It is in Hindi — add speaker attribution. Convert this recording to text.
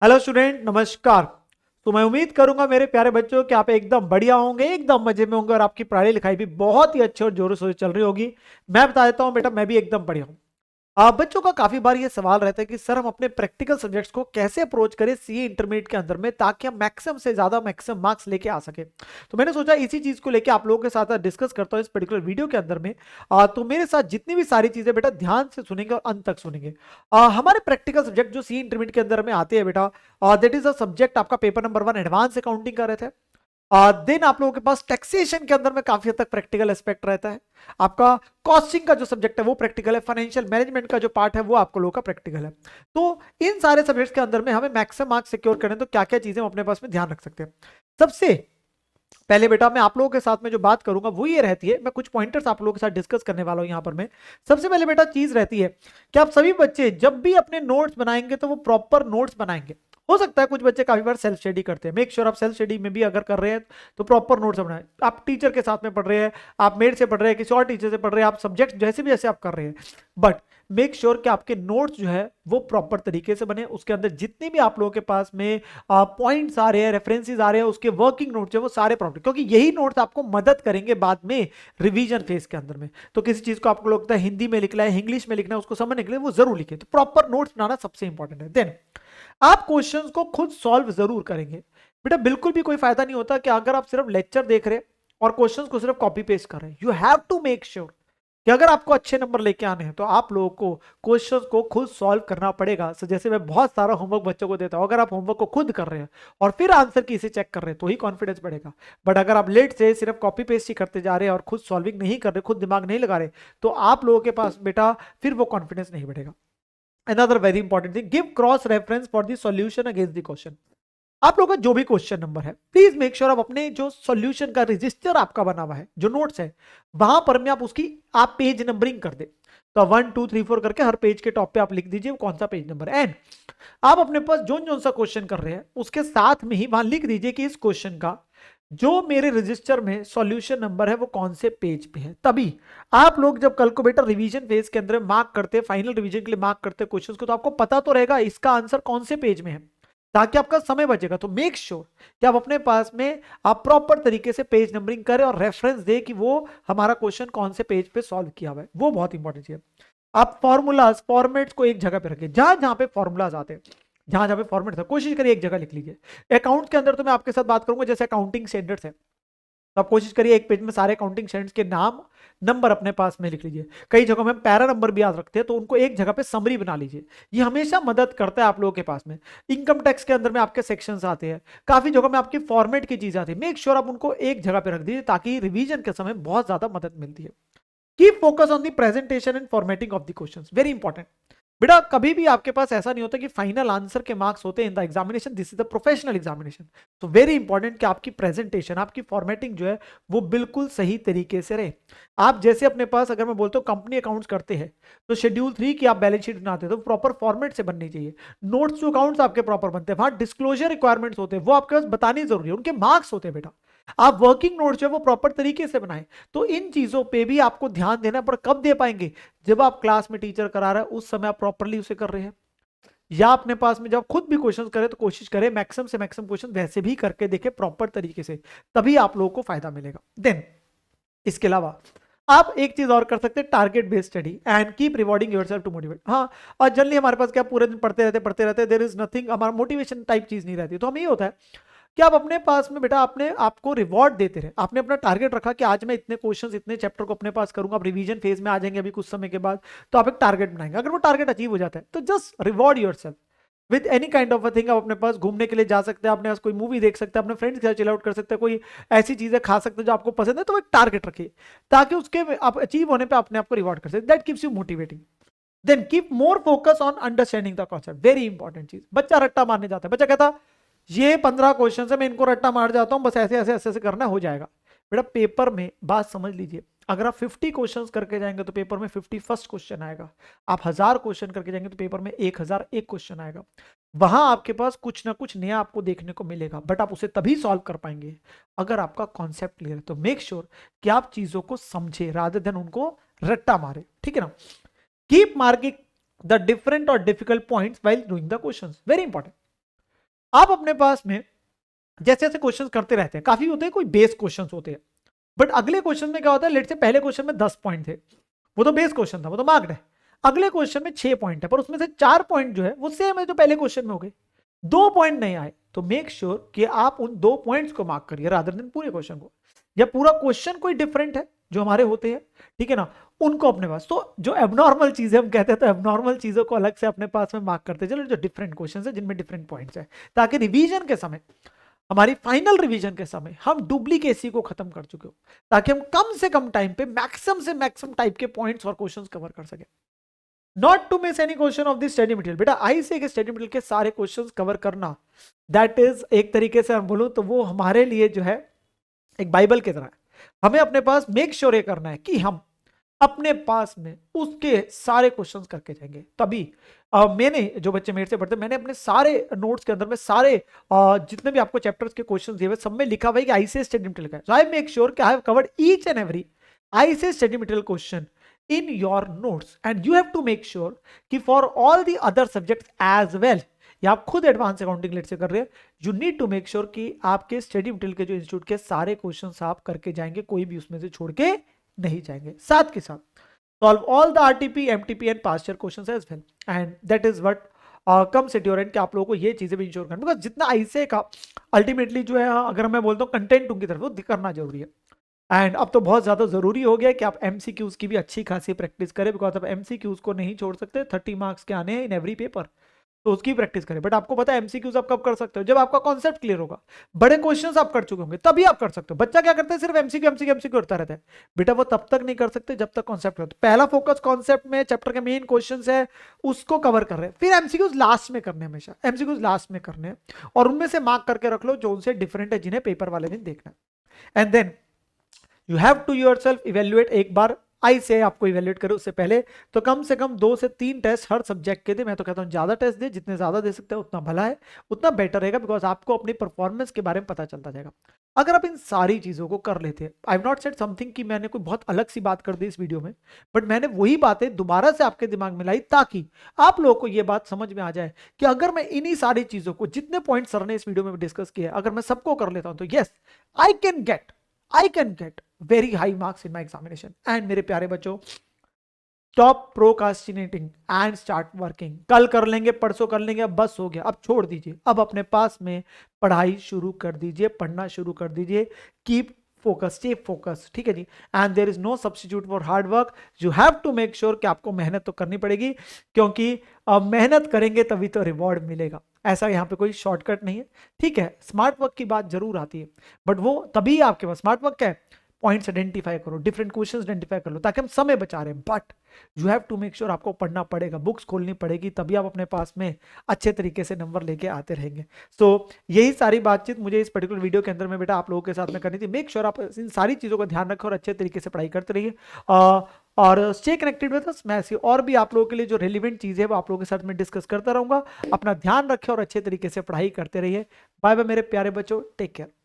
Speaker 1: हेलो स्टूडेंट, नमस्कार। तो मैं उम्मीद करूंगा मेरे प्यारे बच्चों कि आप एकदम बढ़िया होंगे, एकदम मजे में होंगे और आपकी पढ़ाई लिखाई भी बहुत ही अच्छे और जोरों से चल रही होगी। मैं बता देता हूं बेटा, मैं भी एकदम बढ़िया हूं। बच्चों का काफी बार ये सवाल रहता है कि सर हम अपने प्रैक्टिकल सब्जेक्ट्स को कैसे अप्रोच करें सीए इंटरमीडिएट के अंदर में, ताकि हम मैक्सिमम से ज्यादा मैक्सिमम मार्क्स लेके आ सके। तो मैंने सोचा इसी चीज को लेके आप लोगों के साथ डिस्कस करता हूं इस पर्टिकुलर वीडियो के अंदर में। तो मेरे साथ जितनी भी सारी चीजें बेटा ध्यान से सुनेंगे और अंत तक सुनेंगे। हमारे प्रैक्टिकल सब्जेक्ट जो सीए इंटरमीडिएट के अंदर में आते हैं बेटा, दैट इज अ सब्जेक्ट आपका पेपर नंबर 1 एडवांस अकाउंटिंग का रहता है। देन आप लोगों के पास टैक्सेशन के अंदर में काफी हद तक प्रैक्टिकल एस्पेक्ट रहता है। आपका कॉस्टिंग का जो सब्जेक्ट है वो प्रैक्टिकल है। फाइनेंशियल मैनेजमेंट का जो पार्ट है वो आपको लोगों का प्रैक्टिकल है। तो इन सारे सब्जेक्ट्स के अंदर में हमें मैक्सिमम मार्क्स सिक्योर करें तो क्या क्या चीजें हम अपने पास में ध्यान रख सकते हैं। सबसे पहले बेटा मैं आप लोगों के साथ में जो बात करूंगा वो ये रहती है, मैं कुछ पॉइंटर्स आप लोगों के साथ डिस्कस करने वाला हूं यहां पर। मैं सबसे पहले बेटा चीज रहती है कि आप सभी बच्चे जब भी अपने नोट्स बनाएंगे तो वो प्रॉपर नोट्स बनाएंगे। हो सकता है कुछ बच्चे काफी बार सेल्फ स्टडी करते हैं, मेक श्योर आप सेल्फ स्टडी में भी अगर कर रहे हैं तो प्रॉपर नोट्स बनाएं। आप टीचर के साथ में पढ़ रहे हैं, आप मेड से पढ़ रहे हैं, किसी और टीचर से पढ़ रहे हैं, आप सब्जेक्ट जैसे भी जैसे आप कर रहे हैं, बट मेक श्योर कि आपके नोट्स जो है वो प्रॉपर तरीके से बने। उसके अंदर जितने भी आप लोगों के पास में पॉइंट्स आ रहे हैं, रेफरेंसेस आ रहे हैं, उसके वर्किंग नोट्स है वो सारे प्रॉपर, क्योंकि यही नोट्स आपको मदद करेंगे बाद में रिवीजन फेज के अंदर में। तो किसी चीज को आपको लगता है हिंदी में लिखना है, इंग्लिश में लिखना है, उसको समझने के लिए वो जरूर लिखे। तो प्रॉपर नोट्स बनाना सबसे इंपॉर्टेंट है। देन आप क्वेश्चंस को खुद सॉल्व जरूर करेंगे। बेटा बिल्कुल भी कोई फायदा नहीं होता कि अगर आप सिर्फ लेक्चर देख रहे हैं और क्वेश्चंस को सिर्फ कॉपी पेस्ट कर रहे हैं। You have to make sure कि अगर आपको अच्छे नंबर लेके आने हैं तो आप लोगों को क्वेश्चंस को खुद सॉल्व करना पड़ेगा। सो जैसे मैं बहुत सारा होमवर्क बच्चों को देता हूं, अगर आप होमवर्क को खुद कर रहे हैं और फिर आंसर की से चेक कर रहे हैं तो ही कॉन्फिडेंस बढ़ेगा। बट अगर आप लेट से सिर्फ कॉपी पेस्ट ही करते जा रहे हैं और खुद सॉल्विंग नहीं कर रहे, खुद दिमाग नहीं लगा रहे, तो आप लोगों के पास बेटा फिर वो कॉन्फिडेंस नहीं बढ़ेगा। Another very important thing, give cross reference for the solution against the question। आप लोगों का जो भी क्वेश्चन नंबर है प्लीज मेक श्योर आप अपने जो सॉल्यूशन का रजिस्टर आपका बना हुआ है, जो नोट्स है, वहां पर में आप उसकी आप पेज नंबरिंग कर दे। तो 1 2 3 4 करके हर पेज के टॉप पे आप लिख दीजिए कौन सा पेज नंबर है। एंड आप अपने पास जो जो सा क्वेश्चन कर रहे हैं उसके साथ में ही वहां लिख दीजिए कि इस क्वेश्चन का जो मेरे रजिस्टर में सॉल्यूशन नंबर है वो कौन से पेज पे है। तभी आप लोग जब कल को बेटा रिवीजन फेज के अंदर मार्क करते, फाइनल रिवीजन के लिए मार्क करते क्वेश्चंस को, तो आपको पता तो रहेगा इसका आंसर कौन से पेज में है, ताकि आपका समय बचेगा। तो मेक श्योर कि आप अपने पास में आप प्रॉपर तरीके से पेज नंबरिंग करें और रेफरेंस दे कि वो हमारा क्वेश्चन कौन से पेज पे सॉल्व किया हुआ है। वो बहुत इंपॉर्टेंट चीज है। आप फॉर्मूलाज फॉर्मेट्स को एक जगह पे रखिए, जहां जहां पे फॉर्मूलाज आते हैं, जहां जहां पे फॉर्मेट था, कोशिश करिए एक जगह लिख लीजिए। अकाउंट के अंदर तो मैं आपके साथ बात करूंगा, जैसे अकाउंटिंग स्टैंडर्ड्स है, तो आप कोशिश करिए एक पेज में सारे अकाउंटिंग स्टैंडर्ड्स के नाम नंबर अपने पास में लिख लीजिए। कई जगहों में पैरा नंबर भी याद रखते हैं, तो उनको एक जगह पे समरी बना लीजिए। ये हमेशा मदद करता है आप लोगों के पास में। इनकम टैक्स के अंदर में आपके सेक्शंस आते हैं, काफी जगहों में आपकी फॉर्मेट की चीज आती है, मेक श्योर आप उनको एक जगह पे रख दीजिए ताकि रिवीजन के समय बहुत ज्यादा मदद मिलती है। Keep focus on the presentation and formatting of the questions, very important. बेटा कभी भी आपके पास ऐसा नहीं होता कि फाइनल आंसर के मार्क्स होते हैं in the examination, this is the professional examination. तो वेरी इंपॉर्टेंट कि आपकी प्रेजेंटेशन, आपकी फॉर्मेटिंग जो है वो बिल्कुल सही तरीके से रहे। आप जैसे अपने पास अगर मैं बोलता हूँ कंपनी अकाउंट्स करते हैं तो शेड्यूल 3 की आप बैलेंस शीट बनाते हैं तो प्रॉपर फॉर्मेट से बननी चाहिए। नोट्स टू अकाउंट्स आपके प्रॉपर बनते हैं, वहां डिस्क्लोजर रिक्वायरमेंट्स होते हैं, वो आपके पास बतानी जरूरी है, उनके मार्क्स होते हैं बेटा। आप वर्किंग नोट्स जो है वो प्रॉपर तरीके से बनाएं। तो इन चीजों पे भी आपको ध्यान देना, पर कब दे पाएंगे, जब आप क्लास में टीचर करा रहा है उस समय आप प्रॉपरली उसे कर रहे हैं, या अपने पास में जब खुद भी क्वेश्चन करें तो कोशिश करें मैक्सिमम से मैक्सिमम क्वेश्चन वैसे भी करके देखें प्रॉपर तरीके से, तभी आप लोगों को फायदा मिलेगा। देन इसके अलावा आप एक चीज और कर सकते हैं, target based study and keep rewarding yourself to motivate. हाँ, और जनरली हमारे पास क्या पूरे दिन पढ़ते रहते देयर इज नथिंग, हमारा मोटिवेशन टाइप चीज नहीं रहती। तो हमें ये होता है कि आप अपने पास में बेटा अपने आपको रिवॉर्ड देते रहे। आपने अपना टारगेट रखा कि आज मैं इतने क्वेश्चंस इतने चैप्टर को अपने पास करूंगा, आप रिवीजन फेज में आ जाएंगे अभी कुछ समय के बाद, तो आप एक टारगेट बनाएंगे। अगर वो टारगेट अचीव हो जाता है तो just reward yourself with any kind of a thing. आप अपने पास घूमने के लिए जा सकते हैं, अपने पास कोई मूवी देख सकते हैं, अपने फ्रेंड्स के साथ चिल आउट कर सकते हैं, कोई ऐसी चीजें खा सकते हैं जो आपको पसंद है। तो एक टारगेट रखिए ताकि उसके आप अचीव होने पे अपने आप को रिवॉर्ड कर सकते, that keeps you motivating. Then keep more focus on understanding the concept, very important चीज। बच्चा रट्टा मारने जाता है, बच्चा कहता ये 15 क्वेश्चन है, मैं इनको रट्टा मार जाता हूं, बस ऐसे ऐसे ऐसे ऐसे करना हो जाएगा। बेटा पेपर में बात समझ लीजिए, अगर आप 50 क्वेश्चंस करके जाएंगे तो पेपर में 50 फर्स्ट क्वेश्चन आएगा। आप 1000 क्वेश्चन करके जाएंगे तो पेपर में 1001 क्वेश्चन आएगा। वहां आपके पास कुछ ना कुछ नया आपको देखने को मिलेगा, बट आप उसे तभी सॉल्व कर पाएंगे अगर आपका कॉन्सेप्ट क्लियर है। तो मेक श्योर कि आप चीजों को समझे रादर देन उनको रट्टा मारे, ठीक है ना। कीप मार्किंग द डिफरेंट और difficult points while doing the questions, very important. आप अपने पास में जैसे जैसे क्वेश्चन करते रहते हैं, काफी होते हैं कोई बेस क्वेश्चन होते हैं, बट अगले क्वेश्चन में क्या होता है, लेट से पहले क्वेश्चन में 10 पॉइंट थे, वो तो बेस क्वेश्चन था, वो तो मार्क्ड है। अगले क्वेश्चन में 6 पॉइंट है, पर उसमें से 4 पॉइंट जो है वो सेम है जो पहले क्वेश्चन में हो गए, 2 पॉइंट नहीं आए, तो मेक श्योर कि आप उन 2 पॉइंट्स को मार्क करिए रादर देन पूरे क्वेश्चन को, या पूरा क्वेश्चन कोई डिफरेंट है जो हमारे होते हैं, ठीक है ना, उनको अपने पास, तो जो एबनॉर्मल चीजें हम कहते हैं तो एबनॉर्मल चीजों को अलग से अपने पास में मार्क करते चलो, जो डिफरेंट क्वेश्चन है जिनमें डिफरेंट पॉइंट्स है, ताकि रिवीजन के समय, हमारी फाइनल रिवीजन के समय हम डुप्लीकेसी को खत्म कर चुके हो, ताकि हम कम से कम टाइम पे मैक्सिमम से मैक्सिमम टाइप के पॉइंट्स और क्वेश्चंस कवर कर सके। Not to miss any question of this study material, बेटा आई से स्टडी मटेरियल के सारे क्वेश्चंस कवर करना, दैट इज एक तरीके से हम बोलूं तो वो हमारे लिए जो है एक बाइबल की तरह है। हमें अपने पास मेक श्योर ये करना है कि हम अपने पास में उसके सारे क्वेश्चंस करके जाएंगे, तभी मैंने जो बच्चे मेरे से पढ़ते, मैंने अपने सारे नोट्स के अंदर में सारे जितने भी आपको चैप्टर्स के क्वेश्चंस दिए हुए सब में लिखा हुआ है कि आईसीएस स्टडी मटेरियल का है, सो आई मेक श्योर कि I have covered each and every ICS study material question in your notes, and you have to make sure कि for all the other subjects as well, या आप खुद एडवांस अकाउंटिंग लेट से कर रहे हैं, you need to make sure कि आपके स्टडी मटेरियल के जो इंस्टीट्यूट के सारे क्वेश्चंस आप करके जाएंगे, कोई भी उसमें से छोड़ के नहीं जाएंगे। साथ के साथ solve all the RTP MTP and past year questions as well, and that is what comes at your end, कि आप लोगों को ये चीजें भी इंश्योर करना, बिकॉज जितना आईसीए का अल्टीमेटली जो है, अगर मैं बोलता हूँ कंटेंट उनकी तरफ वो करना जरूरी है, एंड अब तो बहुत ज्यादा जरूरी हो गया कि आप एमसीक्यूज की भी अच्छी खासी प्रैक्टिस करें, बिकॉज आप एमसीक्यूज को नहीं छोड़ सकते, 30 मार्क्स के आने हैं इन एवरी पेपर, तो उसकी प्रैक्टिस करें। बट आपको पता है एमसीक्यूज आप कब कर सकते हो, जब आपका कॉन्सेप्ट क्लियर होगा, बड़े क्वेश्चंस आप कर चुके होंगे, तभी आप कर सकते हो। बच्चा क्या करता है, सिर्फ एमसीक्यू एमसीक्यू एमसीक्यू करता रहता है, बेटा वो तब तक नहीं कर सकते जब तक कॉन्सेप्ट हो। तो पहला फोकस कॉन्सेप्ट में, चैप्टर के मेन क्वेश्चंस है उसको कवर कर रहे हैं, फिर एमसीक्यूज लास्ट में करने, हमेशा एमसीक्यूज लास्ट में करने, और उनमें से मार्क करके रख लो जो उनसे डिफरेंट है, जिन्हें पेपर वाले दिन देखना है। And then you have to yourself evaluate, एक बार आई से आपको इवेल्युएट करो उससे पहले तो कम से कम 2 से 3 टेस्ट हर सब्जेक्ट के दे, मैं तो कहता हूं ज्यादा टेस्ट दे, जितने ज्यादा दे सकते हैं उतना भला है, उतना बेटर रहेगा, बिकॉज आपको अपनी परफॉर्मेंस के बारे में पता चलता जाएगा। अगर आप इन सारी चीजों को कर लेते हैं, I have not said something कि मैंने कोई बहुत अलग सी बात कर दी इस वीडियो में, बट मैंने वही बातें दोबारा से आपके दिमाग में लाई ताकि आप लोगों को यह बात समझ में आ जाए कि अगर मैं इन्हीं सारी चीजों को, जितने पॉइंट सर ने इस वीडियो में डिस्कस किए, अगर मैं सबको कर लेता हूं तो yes I can get very high marks in my examination. And मेरे प्यारे बच्चों, stop procrastinating and start working. कल कर लेंगे, परसों कर लेंगे, अब बस हो गया, अब छोड़ दीजिए, अब अपने पास में पढ़ाई शुरू कर दीजिए, पढ़ना शुरू कर दीजिए, कीप फोकस, स्टे फोकस, ठीक है जी। And there is no substitute for hard work, you have to make sure कि आपको मेहनत तो करनी पड़ेगी, क्योंकि मेहनत करेंगे तभी तो रिवॉर्ड मिलेगा, ऐसा यहाँ पे कोई शॉर्टकट नहीं है, ठीक है। स्मार्ट वर्क की बात जरूर आती है, बट वो तभी आपके पास स्मार्ट वर्क क्या है, पॉइंट्स आइडेंटिफाई करो, डिफरेंट क्वेश्चंस आइडेंटिफाई कर लो, ताकि हम समय बचा रहे हैं, but you have to make sure आपको पढ़ना पड़ेगा, बुक्स खोलनी पड़ेगी, तभी आप अपने पास में अच्छे तरीके से नंबर लेके आते रहेंगे। सो यही सारी बातचीत मुझे इस पर्टिकुलर वीडियो के अंदर में बेटा आप लोगों के साथ में करनी थी। मेक श्योर आप इन सारी चीजों का ध्यान रखें और अच्छे तरीके से पढ़ाई करते रहिए, और स्टे कनेक्टेड विद अस। मैं ऐसी और भी आप लोगों के लिए जो रेलिवेंट चीजें है वो आप लोगों के साथ में डिस्कस करता रहूंगा। अपना ध्यान रखें और अच्छे तरीके से पढ़ाई करते रहिए। बाय बाय मेरे प्यारे बच्चों, टेक केयर।